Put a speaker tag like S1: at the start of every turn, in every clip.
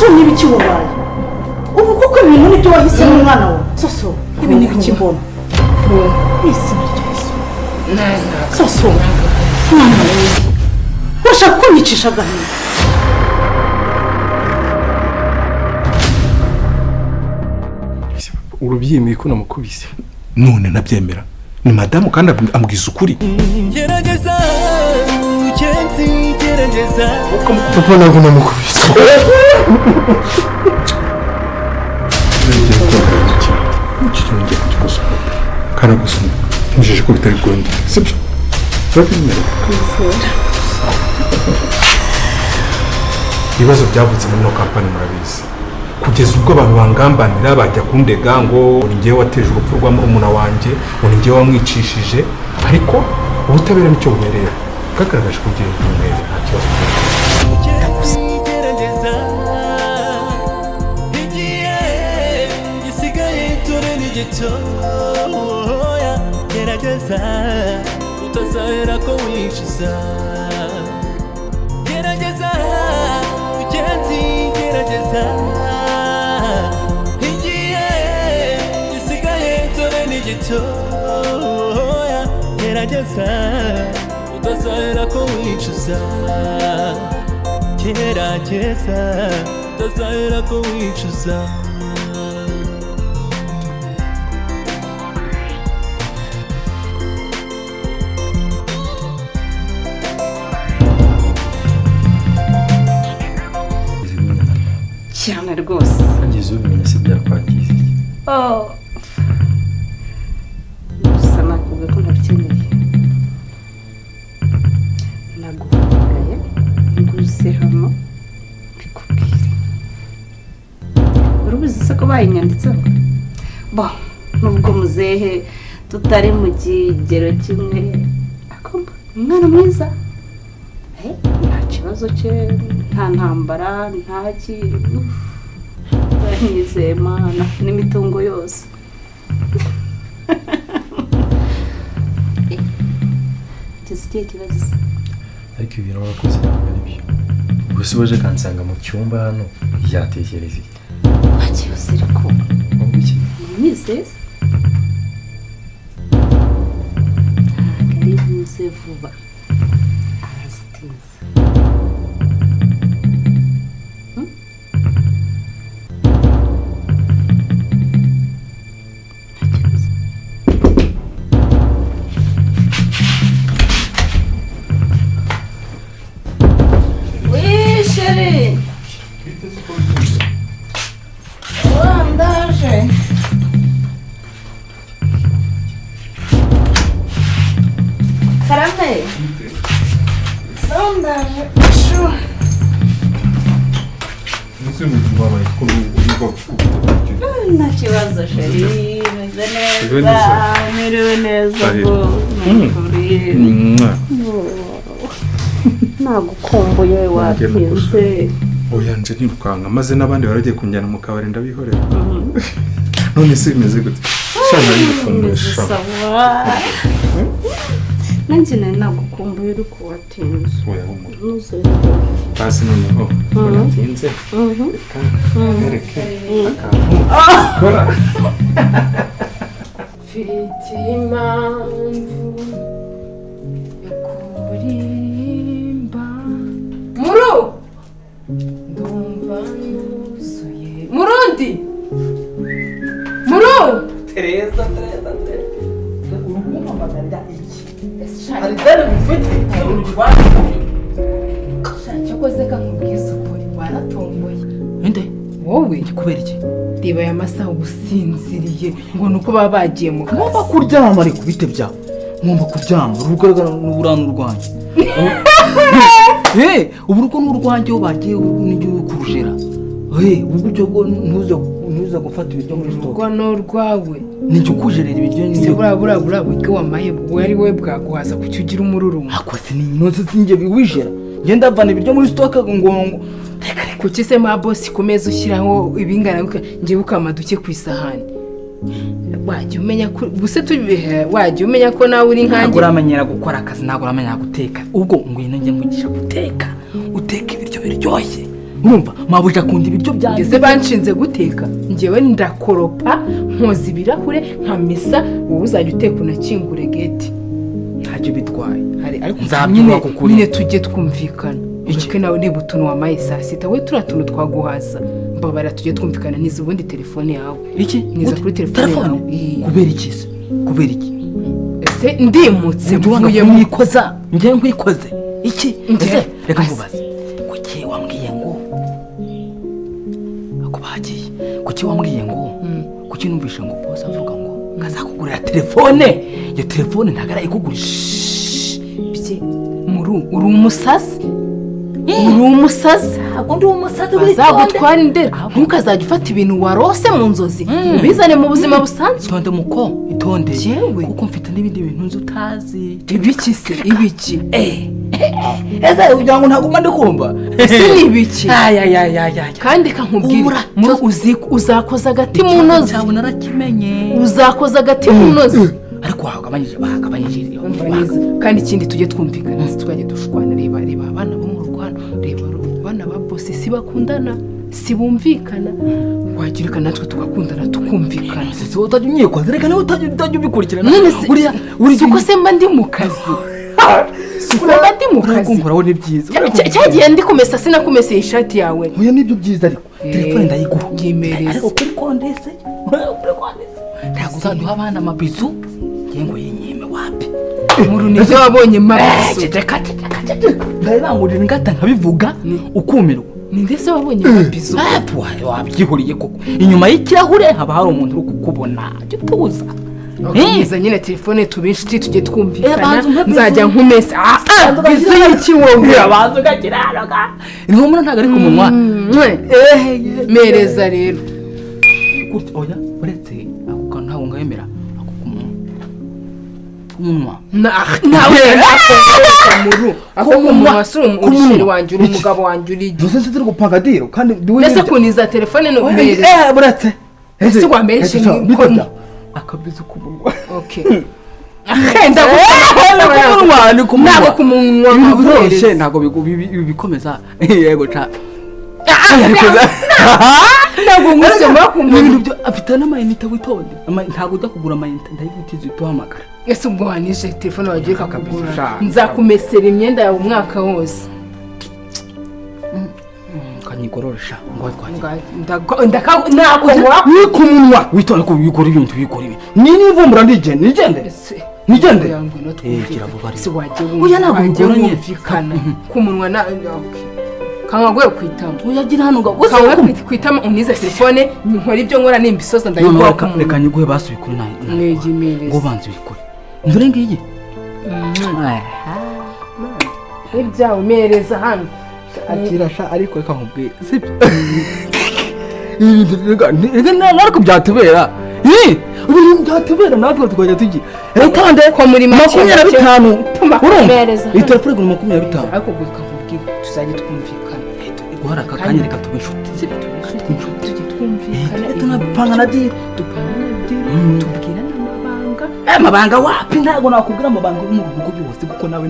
S1: soso n'ibiki wabaye ubu kuko ibintu nibyo wahise mu mwana wawe soso ibi n'ibiki mbona isi soso mwana wawe urashaka kunyicisha agahinda
S2: urubyimiye ko namukubise
S3: none nabyemera ni madamu kandi ambwiza ukuri
S4: gerageza ukenzi gerageza
S2: papa ntabwo namukubise
S3: kandi gusa ntujeje ko bitari bwongere sibyo turabyemera ibibazo byavutse muri ino kampani murabizi kugeza ubwo abantu bangambanira bajya kundega ngo ni njyewe wateje urupfu rwa murumuna wanjye ngo ni njyewe wamwicishije ariko ubutabera nicyo bubereye bwagaragaje ko ugiye kumwere nta kibazo
S4: gerageza igihe gisigaye tore ni gitoya gerageza utazahera ko wicuza gerageza ukenzi gerageza gitoya gerageza utazahera ko wicuza gerageza utazahera ko wicuza
S1: cyane rwose
S2: ageze ubimenye se byakwagize
S1: gusa nakubwiye ko ntabikeneye naguhamagaye nguze hano mbikubwire urubizi se ko bayinyanditseho bo nubwo muzehe tutari mu kigero kimwe akumva umwana mwiza nta kibazo cye nta ntambara nta kintu nizeye Imana n'imitungo yose Tesikiye kibazo
S2: ariko ibintu wakoze ntabwo ari byo gusa waje kansanga mu cyumba hano yatekereza iki
S1: wakibazo ariko
S2: ubwo iki
S1: nizese ari buze vuba arazitinza nta kibazo sheri meze neza merewe neza ngo nagukumbuye watinze
S3: oya nje ntirukanka maze n'abandi baragiye kunjyana mu kabari ndabihorera none se bimeze gute shana yikumbuye
S1: sawa nanjye nagukumbuye ariko watinze
S3: oya basi noneho natinze nereke akantu kora
S5: mfite impamvu yo kuririmba muru ndumva nuzuye murundi muru
S6: Tereza uruguma maganda iki aridani mfite urugwanda
S5: cyakoze kankubwiza ukuri waratomboye
S6: inde
S5: wowe
S6: kubera iki
S5: reba ya masaha ugusinziriye ngo nuko baba bagiye mu kazi
S6: ngomba kuryama ariko bite byawe ngomba kuryama rugaragara n'uburano rwanjye ubu ruko n'urwanjye bagiye n'igihe kurujera uburyo bwo ntuza gufata ibiryo muri stock
S5: ngo n'urwawe
S6: nicyo kujerera ibiryo
S5: ni burabura buryo wamaye bwo ari we bwaguhaza kucyugira umururumba
S6: akwese ni intozi sinjye biwijera ngenda avana ibiryo muri stock ngo
S5: kuki se ma boss kumeza ushyiraho ibingana ngiye ukamaduke ku isahani wajye umenya ko buse tubihe wajye umenya ko nawe uri nkanjye
S6: uramenyera gukora akazi ntabwo uramenyera guteka ubwo ngwino njye nkugisha guteka uteka ibiryo biryoshye urumva mabuja akunda ibiryo byanjye
S5: ngeze banshinze guteka njyewe ndakoropa nkoza ibirahure nkamesa wowe uzajya uteka unakingure gate
S6: ntacyo bitwaye ariko
S5: nyine tujye twumvikana ureke nawe niba utuntu wamaye saa sita we turiya tuntu twaguhaza mbabara tujye twumvikana niza ubundi telefone yawe
S6: iki
S5: niza kuri telefone yawe
S6: kubera iki se kubera iki
S5: ese ndimutse
S6: mvuye mwikoza njye nkwikoze iki ese reka nkubaze kuki wambwiye ngo akubagiye kuki wambwiye ngo kuki numvishe ngo boss avuga ngo kazakugurira telefone iyo telefone ntagara ikugurisha
S5: uri umusazi uri umusazi
S6: ntabwo ndi umusazi
S5: bazagutwara indera ntukazajya ufata ibintu warose mu nzozi ubizane mu buzima busanzwe
S6: itonde muko itonde yewe kuko mfite n'ibindi bintu nzi utazi
S5: ibiki se ibiki
S6: ese kugira ngo ntaguma ndikumva
S5: ese ni ibiki kandi kankubwira uzakoza agati mu nozi
S6: ntabwo narakimenye
S5: uzakoza agati mu nozi
S6: ariko wagabanyije
S5: kandi ikindi tujye twumvikana tukajya dushwana reba abana bo mu Rwanda reba abana ba bosi si bakundana si bumvikana wagirika natwe tugakundana tukumvikana
S6: sisi utajya unyikoza reka nawe utajya ubikurikirana
S5: uri uko se mba ndi mu kazi mba ndi mu kazi
S6: kumvuraho ni byiza
S5: cyagiye ndi kumesa sinakumeseye ishati yawe
S6: oya nibyo byiza ariko telefone ndayiguha
S5: ngemereza
S6: ariko kuri kondese ntabwo uzaduha abana amabizu yengo yenyeme wapi
S5: muri nibyo wabonye mabizu
S6: ndabangurira ngata nkabivuga ukumirwa
S5: ni ndetse wabonye mabizu
S6: wabyihuriye koko inyuma y'ikirahure haba hari umuntu uri kukubona cyo tuza
S5: neza nyine telefone tubinshi tujye twumvikana nzajya nkumesa bizu y'iki wowe
S6: abanza ugakiraroga intumura ntabwo ari ku munwa
S5: mereza rero
S6: oya uretse ako kantu ntabwo ngayemera ako kumunwa
S5: nawe akamuru ako kumunwa si umushiri wanjye uri umugabo wanjye uri
S6: igihe uzi turi gupanga diro kandi
S5: ese kuniza telefone no mereza
S6: buretse
S5: ese wambereshe nk'ikono
S6: akabizu kumunwa
S5: okay akenda kumunwa ni kumunwa ntabwo kumunwa
S6: biroroshye ntabwo bikomeza yego cha
S5: ntabwo ngusoma
S6: ibintu byo afite n'amayinite witonde ntabwo ujya kugura amayinite ndayigutiza utuhamagara
S5: ese ubwo wanije telefone wagiye kakagura nzakumesera imyenda yawe umwaka wose
S6: kanyigororosha
S5: ndakumunwa
S6: kumunwa witonde ko wikora ibintu ni nivumbura nigende
S5: se wagiye wumvikana kumunwa na kangagoye kwitama
S6: uyagira hano
S5: gose kwitama unize telefone nkora ibyo nkora nimbisoza ndayikora
S6: reka nyiguhe basubi kuri nayo
S5: negimereza
S6: ngo banze bikore ndure ngiye
S5: ibya umereza hano
S6: akirasha ariko reka nkubwire sibyo ibintu nariko byatubera ibintu byatubera natwe tukajya tugiye kandi
S5: ko muri
S6: 25
S5: urumva
S6: telefone kuri 25
S5: ariko gukakubwira tuzajya twumvikana
S6: guhara kakanya reka tubishuti
S5: tujye twumvikana
S6: tunapanga na diro
S5: tubwira
S6: amabanga wapi ntago nakubwira amabanga yo mu rugo byose kuko nawe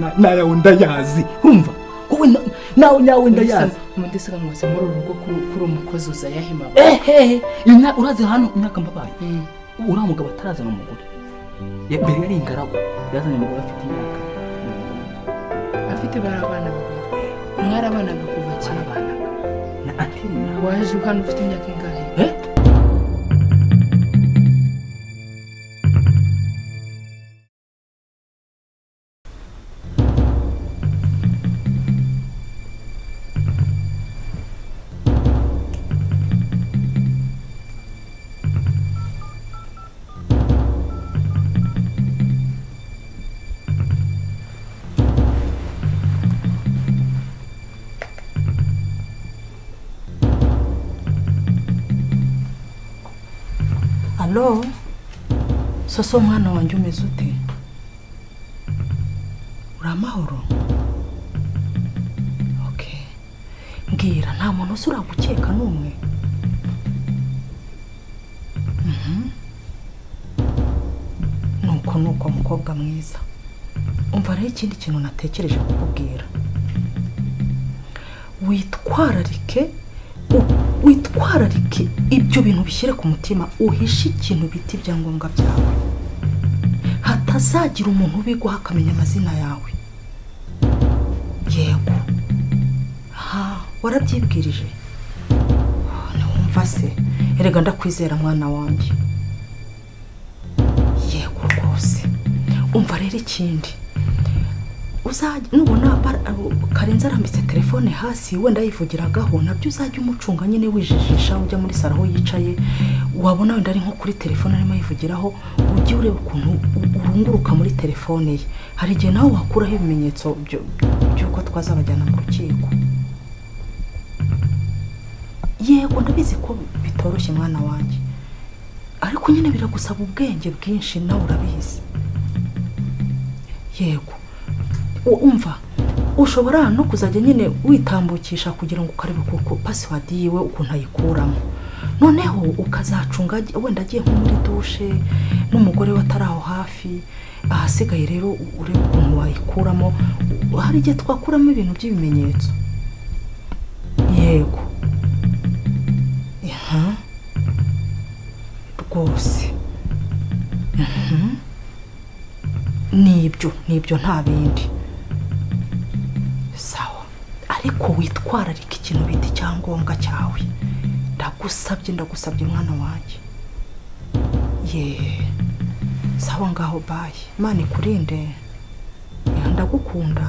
S6: ndayazi urumva wowe nawe ndayazi
S5: umuntu se nkamuze muri urugo kuri umukozi uzayahema
S6: urazi hano imyaka mbabaye uriya mugabo atarazana umugore mbere yari ingaragu yazanye umugore afite imyaka
S5: afite barabana babiri mwarabanaga kuva kera
S6: na antine
S5: waje hano ufite imyaka ingahe
S1: Hello, soso mwana wanjye umeze ute? Uramahoro? Okay. Mbwira nta muntu usura gukeka numwe. Nuko mukobwa mwiza. Umva rero ikindi kintu natekereje kukubwira. witwararike ibyo bintu bishyire ku mutima, uhishe ikintu bita ibyangombwa byawe, hatazagira umuntu ubiguha akamenya amazina yawe. Yego, warabyibwirije? Ntiwumva se? Erega ndakwizera mwana wanjye. Yego rwose. Umva rero ikindi, nubona Karenzi arambitse telefone hasi wenda yivugiragaho, nabyo uzajya umucunga nyine wijijisha, ujya muri saro aho yicaye, wabona wenda ari nko kuri telefone arimo yivugiraho, ujye ureba ukuntu urunguruka muri telefone ye. Hari igihe nawe wakuraho ibimenyetso by'uko twazabajyana mu rukiko. Yego ndabizi ko bitoroshye mwana wanjye, ariko nyine biragusaba ubwenge bwinshi, nawe urabizi. Yego, umva ushobora no kuzajya nyine witambukisha kugira ngo ukarebe uko password yiwe ukuntu ayikuramo, noneho ukazacunga wenda agiye nko muri dushe n'umugore wataraho hafi, ahasigaye rero urebe ukuntu wayikuramo. Hari igihe twakuramo ibintu by'ibimenyetso. Yego, rwose nibyo nta bindi. Sawa, ariko witwararika ikintu bita icyangombwa cyawe. Ndagusabye mwana wanjye. Sawa ngaho bye, Imana ikurinde, ndagukunda.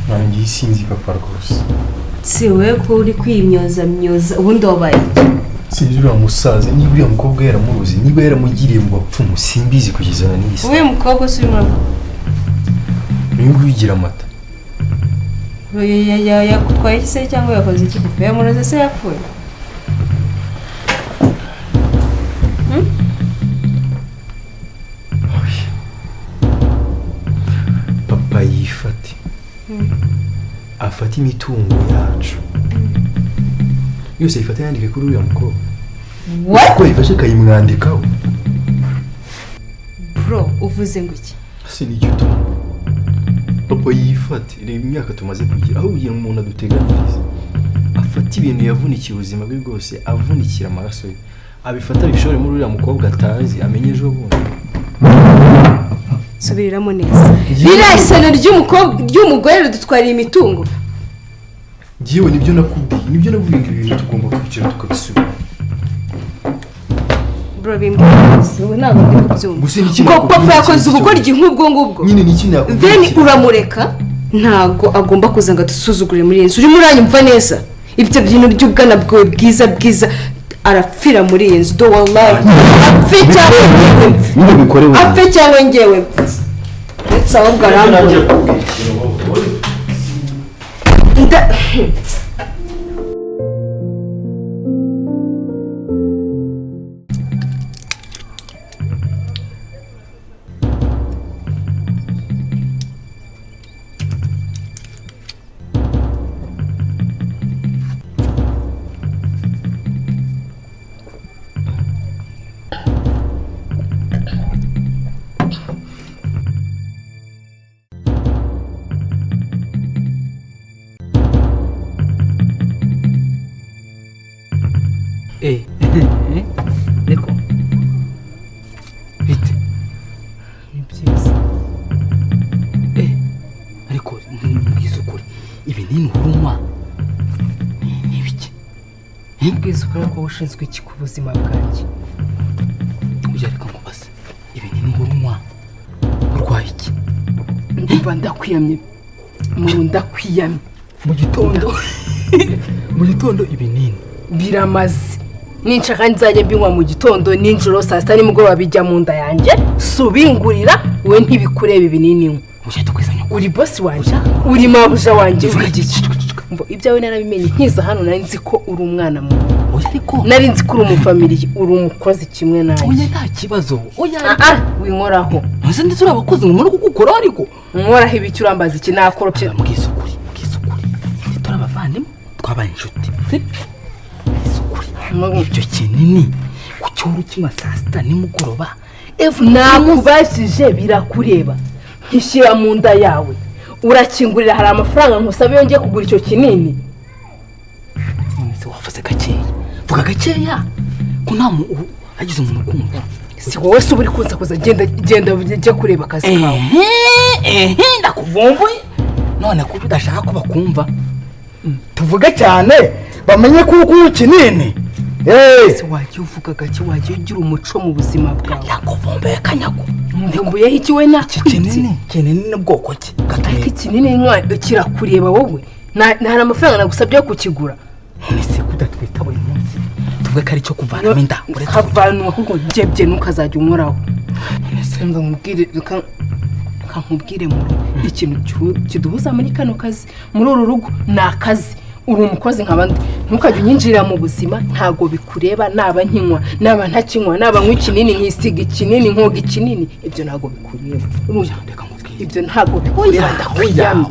S2: Nanjye sinzi papa rwose.
S7: Siwe ko uri kwimyoza ubundi wabaye.
S2: Sinzi uriya musaza niba uriya mukobwa yaramuruzi, niba yaramugiriye mu bapfumu, simbizi kugeza na n'isi.
S7: Uyu mukobwa si urimo
S2: niba wigira amata.
S7: Yakutwaye se cyangwa yakoze iki? Yamuroze se yapfuye?
S2: Papa yifate. Afata imitungo yacu yose, ayifata yandike kuri uriya mukobwa. Ko yifashe akayimwandikaho.
S7: Bro, uvuze ngo iki?
S2: Si nicyo tumva. Papa yifate, reba imyaka tumaze kugira, aho ugiye umuntu aduteganiriza, afata ibintu yavunikiye ubuzima bwe bwose, avunikira amaraso ye, abifata bishore muri uriya mukobwa atazi, amenye ejo bundi.
S7: Subiriramo neza. Biriya isano ry'umugore ridutwarira imitungo.
S2: Ngiyewe nibyo nakubwiye, nibyo navuye ngo ibintu tugomba kwicara tukabisubira.
S7: Bro, bimbwise we ntabwo ndi kubyumva. Ko papa yakoze ubugoryi nk'ubwo ngubwo.
S2: Nyine ni iki nakubwiye?
S7: Then uramureka, ntago agomba kuza ngo adusuzugure muri iyi nzu. Urimo uranyumva neza? Ibyo bintu by'ubwana bwawe bwiza arapfira muri iyi nzu. Do wallahi. Apfe cyangwa ngewe. Sawa bwarambuye.
S6: Niko bite ni byiza. Ariko mbwiza ukuri, ibi nini uruma ni biki?
S5: Mbwiza ukuri ko ushinzwe iki ku buzima bwanjye?
S6: Ujya reka ngo base, ibi nini uruma urwaye iki?
S5: Ndumva ndakwiyamye, ndakwiyamye
S6: mu gitondo ibi nini
S5: biramaze. Ninshaka nzajya mbinywa mu gitondo, ninjoro, saa sita, nimugoroba bijya mu nda yanjye. Subingurira we ntibikureba ibinini.
S6: Uje tukwizanya
S5: uri boss wanjye, uri mabuja wanjye. Mbo ibyawe narabimenye nkiza hano, nari nzi ko uri umwana mu.
S6: Oya ariko
S5: nari nzi ko uri umufamiliye, uri umukozi kimwe nanjye.
S6: Oya nta kibazo. Oya
S5: winkoraho.
S6: Nze ndi turi abakozi ngo gukora ariko.
S5: Nkoraho ibiki urambaza iki nakoropye?
S6: Mbwiza ukuri. Turi abavandimwe, twabaye inshuti. Ibyo kinini ku cyoro kimwe saa sita nimugoroba
S5: nakubajije birakureba nkishyira mu nda yawe urakingurira hari amafaranga nkusaba iyo ngiye kugura icyo kinini
S6: none se wavuze gakeya vuga gakeya ko nta hagize umuntu kumva
S5: si wowe se uri kunsakuza genda ujye kureba akazi kawe
S6: ndakuvumbuye none kuba udashaka ko bakumva
S8: tuvuge cyane bamenye ko uri kinini
S5: se wajya uvuga gake wajya ugira umuco mu buzima bwawe
S6: yakuvumbuye kanyago
S5: mvumbuyeho iki we
S6: kinini ni bwoko ki
S5: ariko ikinini kirakureba wowe nta amafaranga nagusabye yo kukigura
S6: none se kudatwita buri munsi tuvuge ko ari cyo kuvanamo inda
S5: kavanwa ahubwo njyebye ntukazajya umoraho nkubwire mu ikintu kiduhuza muri kano kazi muri uru rugo ni akazi uri umukozi nk'abandi ntukajya unyinjirira mu buzima ntago bikureba naba nkinywa naba ntakinywa naba nywa ikinini nkisiga ikinini nkoga ikinini ibyo ntago bikureba ibyo ntago bikureba ndakuryamye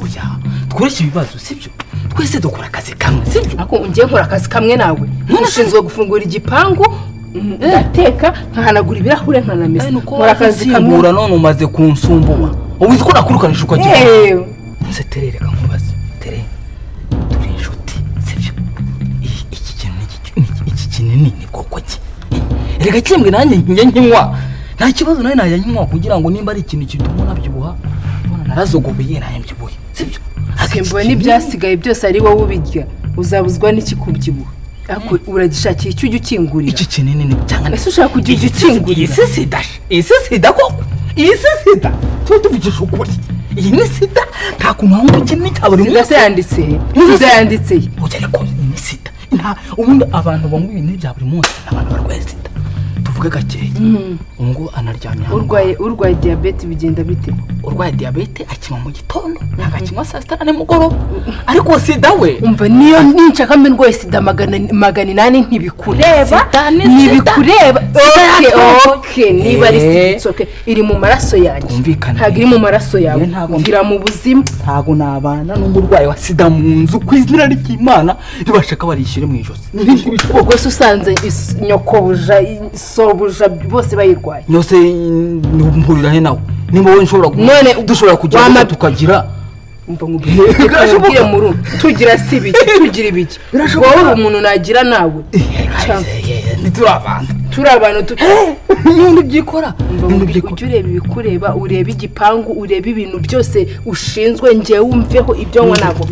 S6: tworoshye ibibazo sibyo twese dukora akazi kamwe sibyo
S5: ako ngiye nkora akazi kamwe nawe ushinzwe gufungura igipangu ndateka nkahanagura ibirahure nkanamesa nkora akazi kamwe
S6: none umaze kunsumbuwa ubizi ko nakurukanisha ukagira nse terereka nkubaze tere turi inshuti sibyo iki kinini ni bwoko ki reka kimbwe nanjye njye nkinywa nta kibazo nawe najya nkinywa kugira ngo nimba ari ikintu kituma nabyibuha narazogoboye nayo mbyibuhe sibyo
S5: akembuwe n'ibyasigaye byose ari wowe ubirya uzabuzwa n'iki kubyibuha ariko uragishakira icyo ujya ukingurira
S6: iki kinini ni cyangwa
S5: ese ushaka kujya ujya ukingurira
S6: isi sida ko isi sida tuvugisha ukuri iyi ni sida nta kuntu wanga ikinini cya buri munsi
S5: yanditse he
S6: ujya ariko iyi ni sida ubundi abantu banywa ibintu bya buri munsi n'abantu barwaye sida tuvuge gakeya ngo anaryamye
S5: urwaye diyabete bigenda bite
S6: urwaye diyabete akinywa mu gitondo agakinywa saa sita nimugoroba ariko sida we
S5: umva niyo ninshaka mbe ndwaye sida 800 ntibikureba okay niba ari sida okay iri mu maraso yanjye ntabwo iri mu maraso yawe ngira mu buzima
S6: ntabwo nabana n'umurwayi wa sida mu nzu ku izina ry'Imana ntibashaka barishyire mu ijosi
S5: ubwo se usanze nyokobuja sobuja bose bayirwaye
S6: nyose mpurira he nawe nimba wowe dushobora kujya tukagira
S5: nkubwire mu rugo tugira si ibiki tugira ibiki wowe umuntu nagira nawe turi abantu
S6: n'undi byikora
S5: ujya ureba ibikureba ureba igipangu ureba ibintu byose ushinzwe njyewe wumveho ibyo nywa ntabwo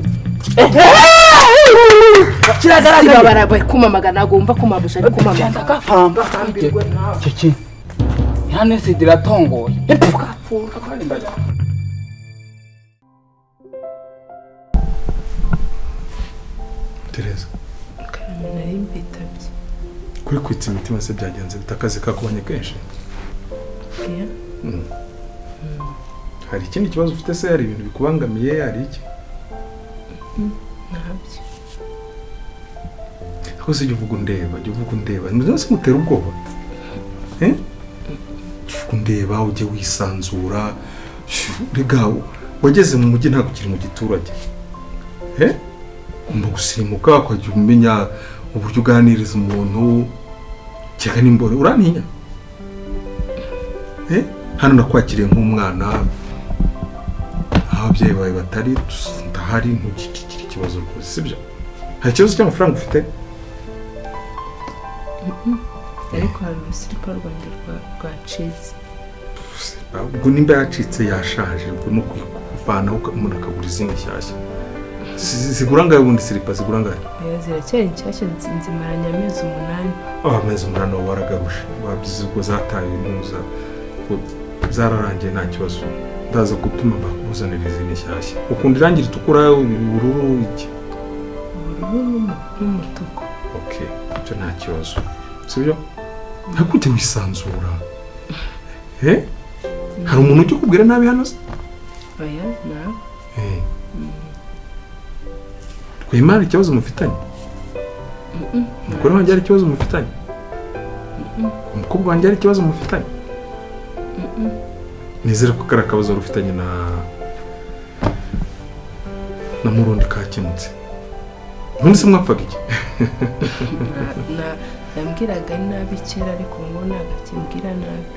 S5: kiragaragara bari kumamaga ntabwo wumva ko mabusha ari kumamaga
S6: agafamba kiki yani sida iratongoye epfuka kandi ndaja
S3: Tereza
S5: nari mbitabye
S3: kuri kwitsa imitima se byagenze bitakaze kakubonye kenshi hari ikindi kibazo ufite se hari ibintu bikubangamiye hari iki
S5: ntabyo
S3: aho se jya uvuga undeba ntuzi mutera ubwoba undeba ujye wisanzura rega wageze mu mujyi ntabwo ukiri mu giturage ugomba gusimuka ukajya umenya uburyo uganiriza umuntu cyangwa n'imbore urantinya hano nakwakiriye nk'umwana aho ababyeyi bawe batari ndahari ntugire ikibazo rwose sibyo hari ikibazo cy'amafaranga ufite
S5: ariko hari urusiripa rwanjye rwacitse
S3: ubwo nimba yacitse yashaje ubwo no kuvanaho umuntu akagura izindi nshyashya zigura ngaho ubundi siripa zigura ngaho
S5: ziracyari nshyashya nzimaranye amezi 8
S3: amezi 8 waba waragaruje wabyize ubwo zataye intuza zararangiye nta kibazo ndaza gutuma bakuzanira izindi nshyashya ukunda irangi ritukura ubururu iki
S5: ubururu n'umutuku
S3: okay icyo nta kibazo sibyo ntakujye wisanzura hari umuntu ujya kubwira nabi hano se
S5: oya nawe
S3: twimara ikibazo mufitanye umugore wanjye hari ikibazo mufitanye umukobwa wanjye hari ikibazo mufitanye nizere ko kari akabazo rufitanye na murundi kakemutse ubundi se mwapfaga iki?
S5: nambwiraga nabi kera ariko ubu ntabwo akimbwira nabi.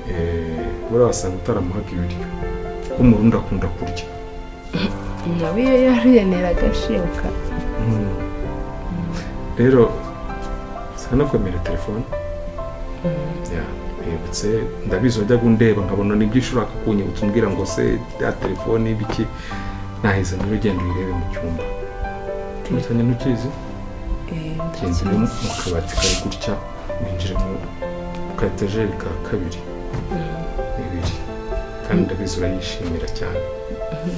S3: buriya wasanga utaramuhaga ibiryo ko mu rundi akunda kurya.
S5: nawe iyo yaruyenera agashibuka.
S3: rero sinakwemera telefone. Yibutse ndabizi wajyaga undeba nkabona nibyo ushobora kunyibutsa umbwira ngo se ya telefone ibiki nahise muri ugenda uyirebe mu cyumba. Cyane ntukizi? Kinzire mu kabati kari gutya winjire mu kaetajeri ka kabiri. Kandi ndabizi urayishimira cyane.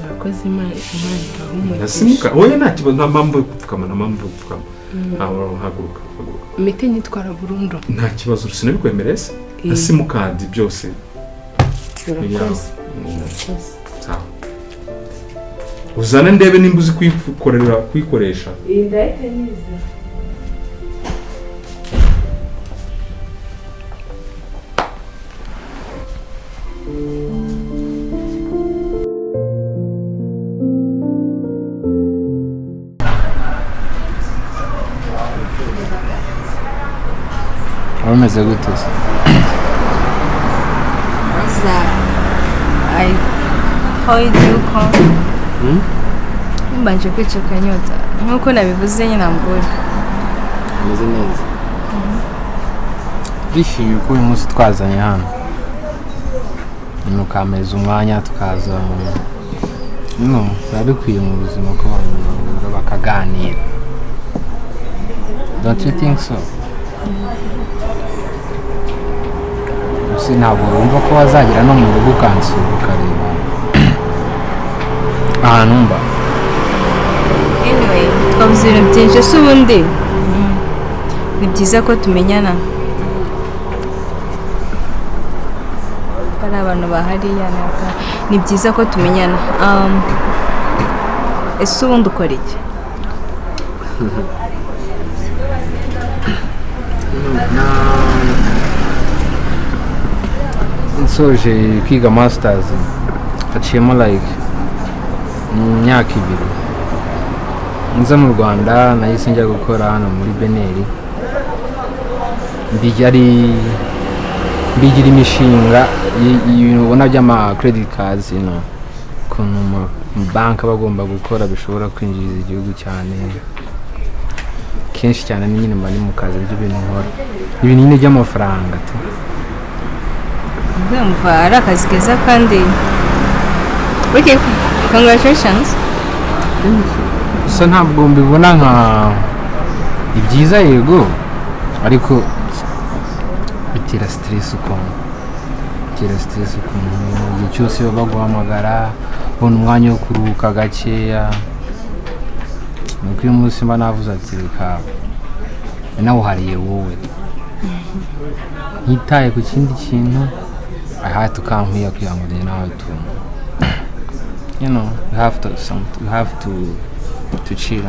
S5: Nakoze Imana irahumuriza.
S3: Nasimuka oya nta kibazo nta mpamvu yo gupfukama na mpamvu yo gupfukama. Haguruka.
S5: Imiti nyitwara burundu.
S3: Nta kibazo sinabikwemereye se. Na simukadi byose.
S5: Urakoze.
S3: Sawa. Uzana ndebe nimba uzi kuyikoresha.
S5: Ndahita niza.
S6: Umeze gute se?
S7: How do you come? Mbanje kwicuka nyota nkuko nabivuze nyine ambura.
S6: Umeze neza. Bishimiye ko uyu munsi twazanye hano. Nukameza umwanya tukaza. Babikwiye mu buzima ko bakaganira. Don't you think so? Ntabwo wumva ko wazagira no mu rugo ukansura ukareba ahantu mba.
S7: Anyway, twavuze ibintu byinshi se ubundi ni byiza ko tumenyana. Hari abantu bahariya ni byiza ko tumenyana. Ese ubundi ukora iki?
S6: Nsoje kwiga masters haciyemo like imyaka 2 nza mu Rwanda nahise njya gukora hano muri Beneri mbigira imishinga ibintu ubona by'ama credit cards kuntu mu bank bagomba gukora bishobora kwinjiriza igihugu cyane kenshi cyane nyine mba ni mu kazi by'ibintu nkora ibintu nyine by'amafaranga tu.
S7: Ndumva ari akazi keza kandi okay, congratulations.
S6: So ntabwo mbibona nka ibyiza yego ariko bitira stress ukuntu igihe cyose baba baguhamagara ubona umwanya wo kuruhuka gakeya. Nuko uyu munsi mba navuze ati reka nawe uhariye wowe ntitaye ku kindi kintu. I had to come here now to you have to chill.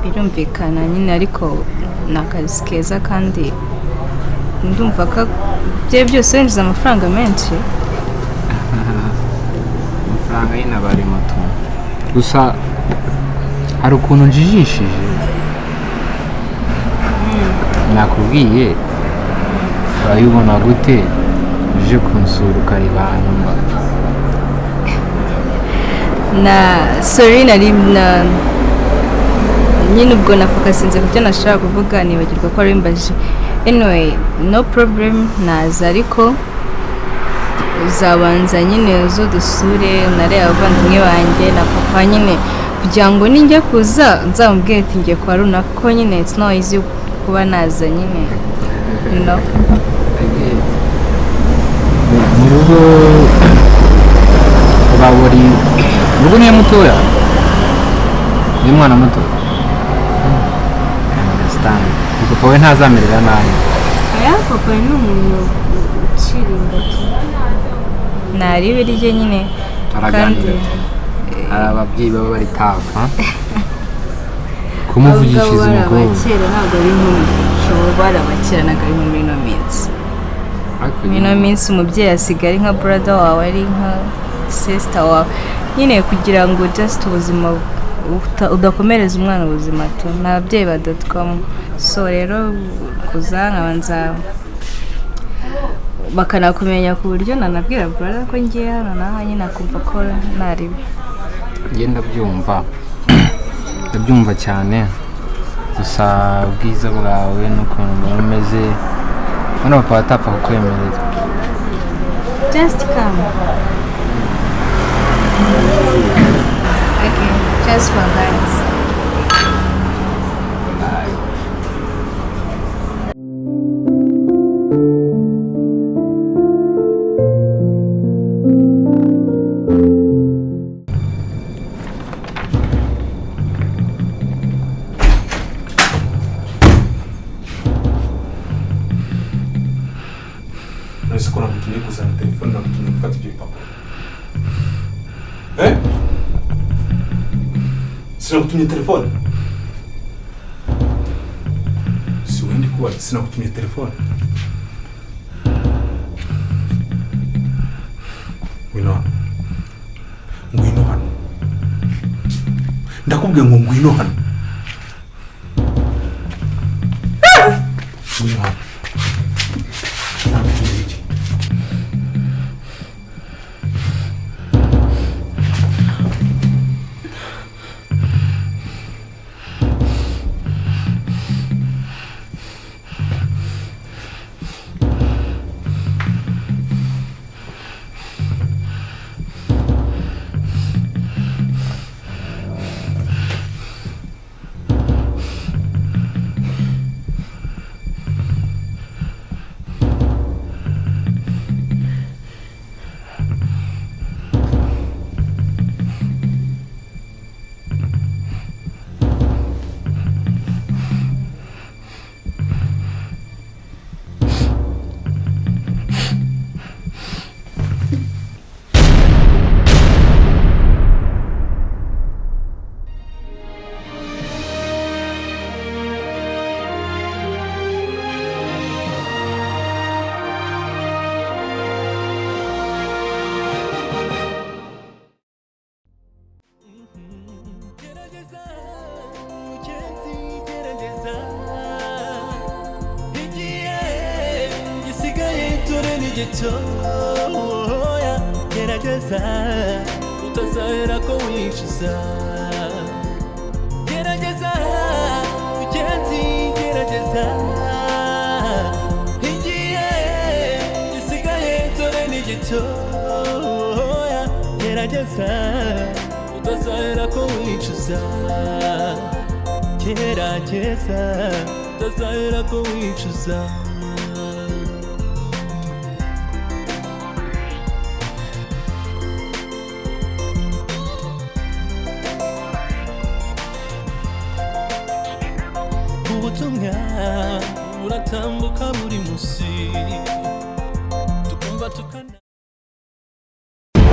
S7: Birumvikana nyine ariko nakazi keza kandi ndumva ko bye byose winjiza amafaranga menshi.
S6: Amafaranga nyine abari mato gusa hari ukuntu njijishije nakubwiye urayibona gute uje kunsura ukareba ahantu mba.
S7: Sorry nari nyine ubwo nafokasinze ku byo nashaka kuvuga nibagirwa ko ari mbaje. Anyway no problem naza ariko uzabanza nyine uzo dusure nare abavandimwe banjye na papa nyine kugira ngo ninjye kuza nzamubwire ati ngiye kwa runaka ko nyine it's not easy kuba naza nyine
S6: mu rugo baburi urugo niyo mutoya ni mwana muto understand kuko we ntazamerera nabi.
S7: Papa ni umuntu uciringa nari birije nyine
S6: kandi ababyeyi baba bari tafa kumuvugishiriza umugabo
S7: kera ntabwo ari nk'ushobora barabakira ntabwo ari muri ino minsi. Ino minsi umubyeyi asigaye nka brother wawe ari nka sister wawe nyine kugira ngo just ubuzima
S9: udakomereza umwana ubuzima tu n'ababyeyi badotwamo so rero kuza nkabanza bakanakumenya ku buryo nanabwira brother ko ngiye hano naho nyine akumva ko naribi
S6: ngenda ndabyumva cyane gusa ubwiza bwawe n'ukuntu umeze hano papa atapfa kukwemerera
S9: just come okay just for that
S3: Sinakutumye telefone. Si wendi kuba sinakutumye telefone. Ngwino hano. Ndakubwiye ngo ngwino hano. Ngwino hano.
S4: Gerageza utazahera ko wicuza gerageza ugenzi gerageza igihe gisigaye dore ni gitoya gerageza utazahera ko wicuza gerageza utazahera ko wicuza ubutumwa buratambuka buri munsi